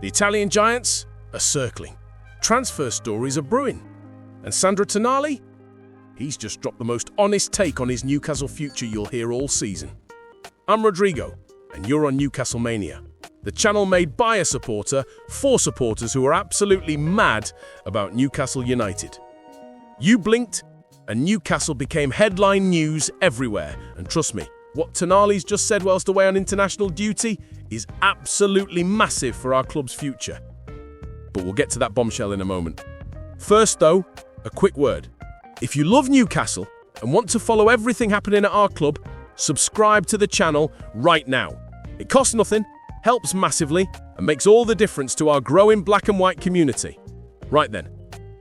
The Italian giants are circling. Transfer stories are brewing. And Sandro Tonali? He's just dropped the most honest take on his Newcastle future you'll hear all season. I'm Rodrigo, and you're on Newcastle Mania, the channel made by a supporter for supporters who are absolutely mad about Newcastle United. You blinked, and Newcastle became headline news everywhere. And trust me, what Tonali's just said whilst away on international duty is absolutely massive for our club's future. But we'll get to that bombshell in a moment. First though, a quick word. If you love Newcastle and want to follow everything happening at our club, subscribe to the channel right now. It costs nothing, helps massively, and makes all the difference to our growing black and white community. Right then,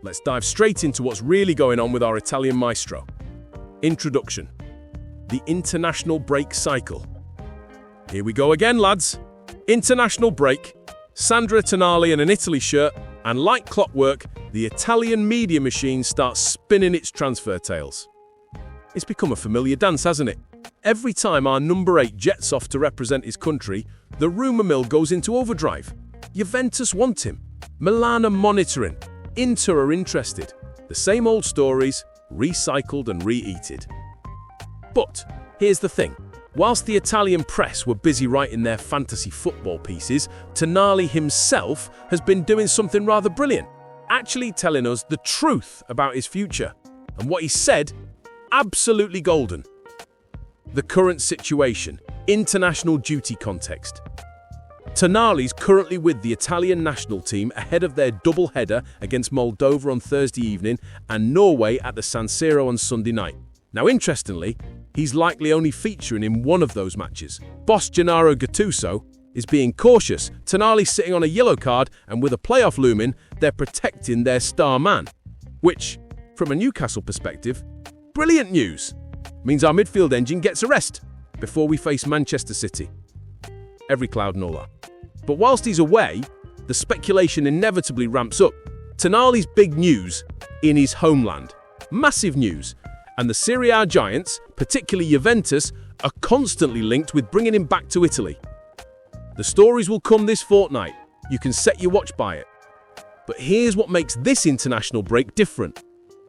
let's dive straight into what's really going on with our Italian maestro. Introduction. The international break cycle. Here we go again, lads. International break, Sandro Tonali in an Italy shirt, and like clockwork, the Italian media machine starts spinning its transfer tales. It's become a familiar dance, hasn't it? Every time our number 8 jets off to represent his country, the rumour mill goes into overdrive. Juventus want him. Milan are monitoring. Inter are interested. The same old stories, recycled and reheated. But here's the thing. Whilst the Italian press were busy writing their fantasy football pieces, Tonali himself has been doing something rather brilliant, actually telling us the truth about his future. And what he said, absolutely golden. The current situation, international duty context. Tonali's currently with the Italian national team ahead of their double-header against Moldova on Thursday evening and Norway at the San Siro on Sunday night. Now, interestingly, he's likely only featuring in one of those matches. Boss Gennaro Gattuso is being cautious. Tonali sitting on a yellow card, and with a playoff looming, they're protecting their star man. Which, from a Newcastle perspective, brilliant news. Means our midfield engine gets a rest before we face Manchester City. Every cloud and all that. But whilst he's away, the speculation inevitably ramps up. Tonali's big news in his homeland. Massive news. And the Serie A giants, particularly Juventus, are constantly linked with bringing him back to Italy. The stories will come this fortnight. You can set your watch by it. But here's what makes this international break different.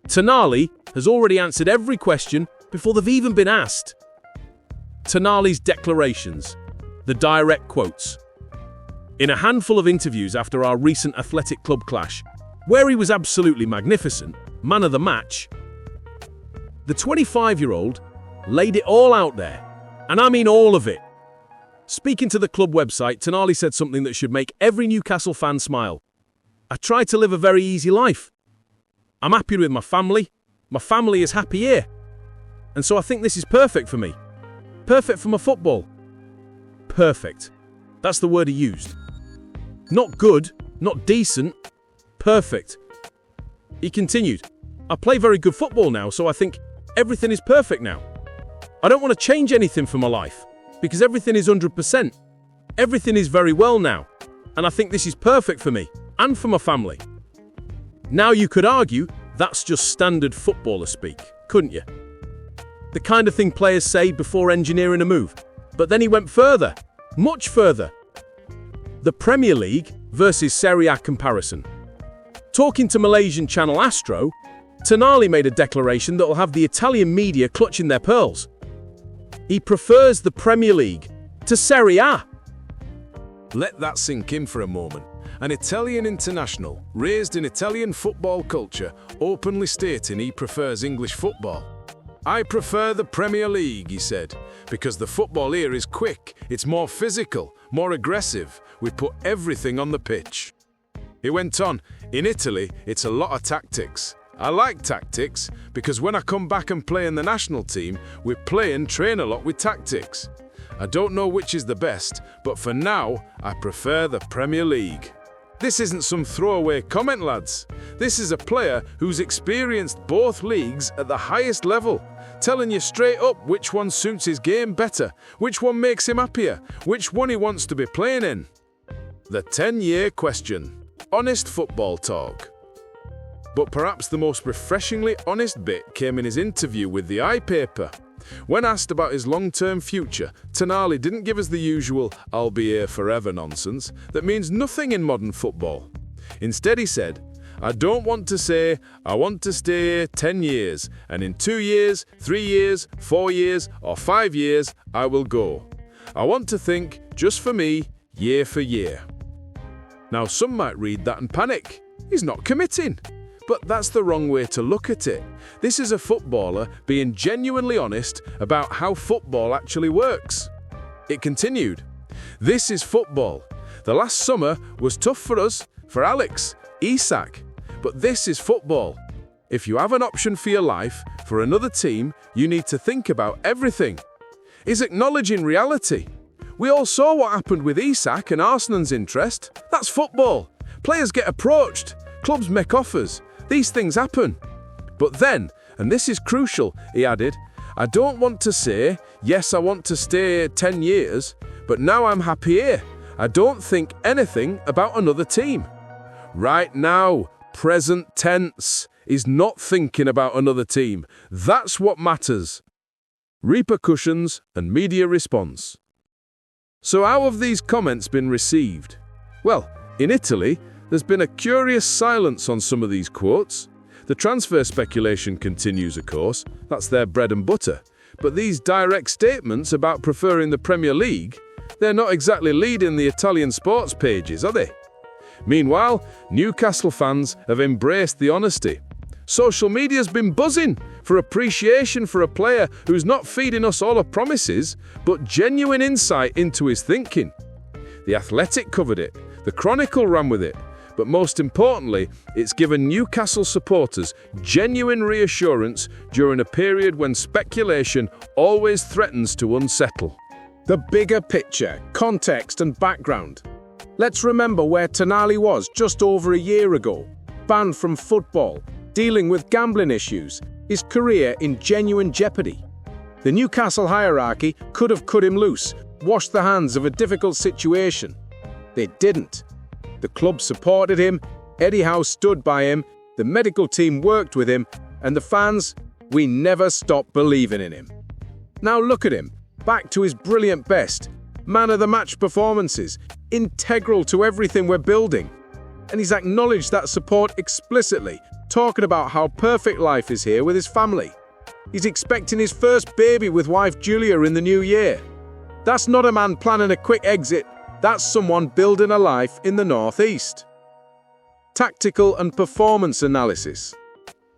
Tonali has already answered every question before they've even been asked. Tonali's declarations, the direct quotes. In a handful of interviews after our recent athletic club clash, where he was absolutely magnificent, man of the match, the 25-year-old laid it all out there, and I mean all of it. Speaking to the club website, Tonali said something that should make every Newcastle fan smile. I try to live a very easy life. I'm happy with my family is happy here. And so I think this is perfect for me. Perfect for my football. Perfect. That's the word he used. Not good, not decent, perfect. He continued, I play very good football now, so I think everything is perfect now. I don't want to change anything for my life, because everything is 100%. Everything is very well now, and I think this is perfect for me, and for my family. Now you could argue that's just standard footballer speak, couldn't you? The kind of thing players say before engineering a move. But then he went further, much further. The Premier League versus Serie A comparison. Talking to Malaysian channel Astro, Tonali made a declaration that will have the Italian media clutching their pearls. He prefers the Premier League to Serie A. Let that sink in for a moment. An Italian international, raised in Italian football culture, openly stating he prefers English football. I prefer the Premier League, he said, because the football here is quick, it's more physical, more aggressive. We put everything on the pitch. He went on, in Italy, it's a lot of tactics. I like tactics because when I come back and play in the national team, we play and train a lot with tactics. I don't know which is the best, but for now, I prefer the Premier League. This isn't some throwaway comment, lads. This is a player who's experienced both leagues at the highest level, telling you straight up which one suits his game better, which one makes him happier, which one he wants to be playing in. The 10-year question. Honest football talk. But perhaps the most refreshingly honest bit came in his interview with the iPaper. When asked about his long-term future, Tonali didn't give us the usual "I'll be here forever" nonsense that means nothing in modern football. Instead he said, "I don't want to say I want to stay here 10 years, and in 2 years, 3 years, 4 years, or 5 years, I will go. I want to think, just for me, year for year." Now some might read that and panic. He's not committing. But that's the wrong way to look at it. This is a footballer being genuinely honest about how football actually works. It continued, "This is football. The last summer was tough for us, for Alex, Isak. But this is football. If you have an option for your life, for another team, you need to think about everything." He's acknowledging reality. We all saw what happened with Isak and Arsenal's interest. That's football. Players get approached. Clubs make offers. These things happen. But then, and this is crucial, he added, "I don't want to say, yes, I want to stay here 10 years, but now I'm happy here. I don't think anything about another team." Right now, present tense, is not thinking about another team. That's what matters. Repercussions and media response. So how have these comments been received? Well, in Italy, there's been a curious silence on some of these quotes. The transfer speculation continues, of course. That's their bread and butter. But these direct statements about preferring the Premier League, they're not exactly leading the Italian sports pages, are they? Meanwhile, Newcastle fans have embraced the honesty. Social media's been buzzing for appreciation for a player who's not feeding us all of promises, but genuine insight into his thinking. The Athletic covered it, the Chronicle ran with it, but most importantly, it's given Newcastle supporters genuine reassurance during a period when speculation always threatens to unsettle. The bigger picture, context and background. Let's remember where Tonali was just over a year ago. Banned from football, dealing with gambling issues, his career in genuine jeopardy. The Newcastle hierarchy could have cut him loose, washed the hands of a difficult situation. They didn't. The club supported him, Eddie Howe stood by him, the medical team worked with him, and the fans, we never stopped believing in him. Now look at him, back to his brilliant best, man of the match performances, integral to everything we're building. And he's acknowledged that support explicitly, talking about how perfect life is here with his family. He's expecting his first baby with wife Julia in the new year. That's not a man planning a quick exit. That's someone building a life in the Northeast. Tactical and performance analysis.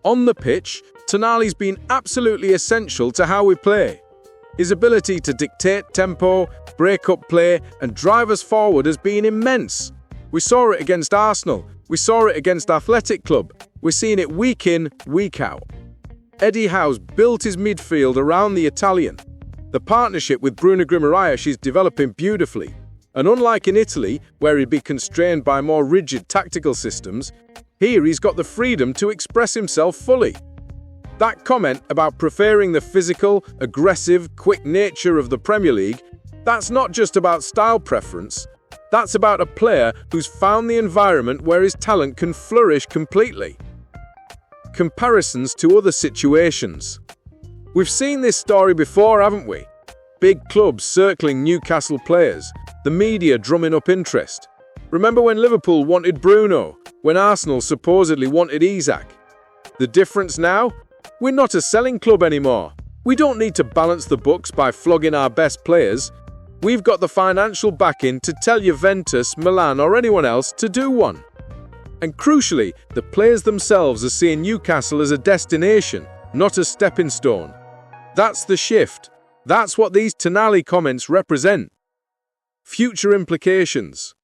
On the pitch, Tonali's been absolutely essential to how we play. His ability to dictate tempo, break up play, and drive us forward has been immense. We saw it against Arsenal. We saw it against Athletic Club. We're seeing it week in, week out. Eddie Howe's built his midfield around the Italian. The partnership with Bruno Guimaraes is developing beautifully. And unlike in Italy, where he'd be constrained by more rigid tactical systems, here he's got the freedom to express himself fully. That comment about preferring the physical, aggressive, quick nature of the Premier League, that's not just about style preference. That's about a player who's found the environment where his talent can flourish completely. Comparisons to other situations. We've seen this story before, haven't we? Big clubs circling Newcastle players, the media drumming up interest. Remember when Liverpool wanted Bruno, when Arsenal supposedly wanted Isak? The difference now? We're not a selling club anymore. We don't need to balance the books by flogging our best players. We've got the financial backing to tell Juventus, Milan or anyone else to do one. And crucially, the players themselves are seeing Newcastle as a destination, not a stepping stone. That's the shift. That's what these Tonali comments represent. Future implications.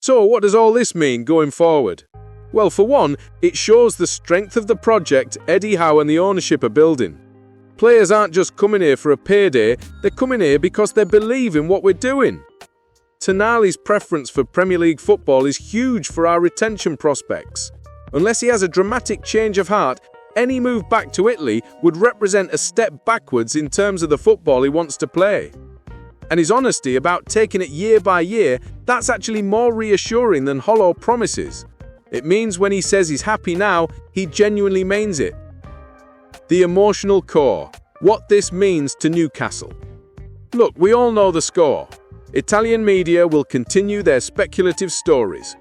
So what does all this mean going forward? Well, for one, it shows the strength of the project Eddie Howe and the ownership are building. Players aren't just coming here for a payday, they're coming here because they believe in what we're doing. Tonali's preference for Premier League football is huge for our retention prospects. Unless he has a dramatic change of heart, any move back to Italy would represent a step backwards in terms of the football he wants to play. And his honesty about taking it year by year, that's actually more reassuring than hollow promises. It means when he says he's happy now, he genuinely means it. The emotional core. what this means to Newcastle. Look, we all know the score. Italian media will continue their speculative stories.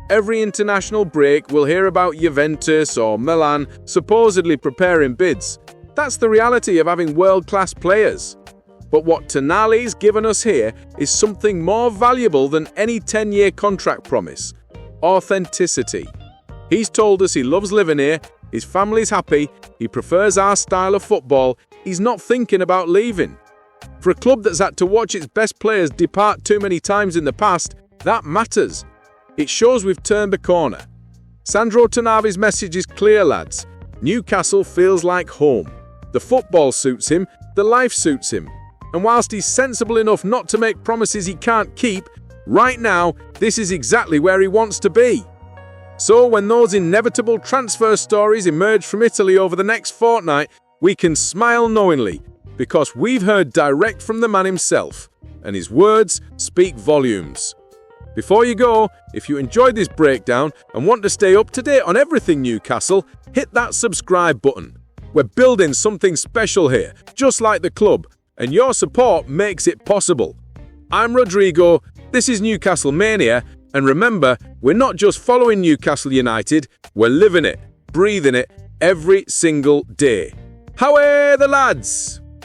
Every international break we'll hear about Juventus or Milan supposedly preparing bids. That's the reality of having world-class players. But what Tonali's given us here is something more valuable than any 10-year contract promise: authenticity. He's told us he loves living here, his family's happy, he prefers our style of football, he's not thinking about leaving. For a club that's had to watch its best players depart too many times in the past, that matters. It shows we've turned the corner. Sandro Tonali's message is clear, lads. Newcastle feels like home. The football suits him, the life suits him. And whilst he's sensible enough not to make promises he can't keep, right now, this is exactly where he wants to be. So when those inevitable transfer stories emerge from Italy over the next fortnight, we can smile knowingly, because we've heard direct from the man himself, and his words speak volumes. Before you go, if you enjoyed this breakdown and want to stay up to date on everything Newcastle, hit that subscribe button. We're building something special here, just like the club, and your support makes it possible. I'm Rodrigo, this is Newcastle Mania, and remember, we're not just following Newcastle United, we're living it, breathing it every single day. How are the lads?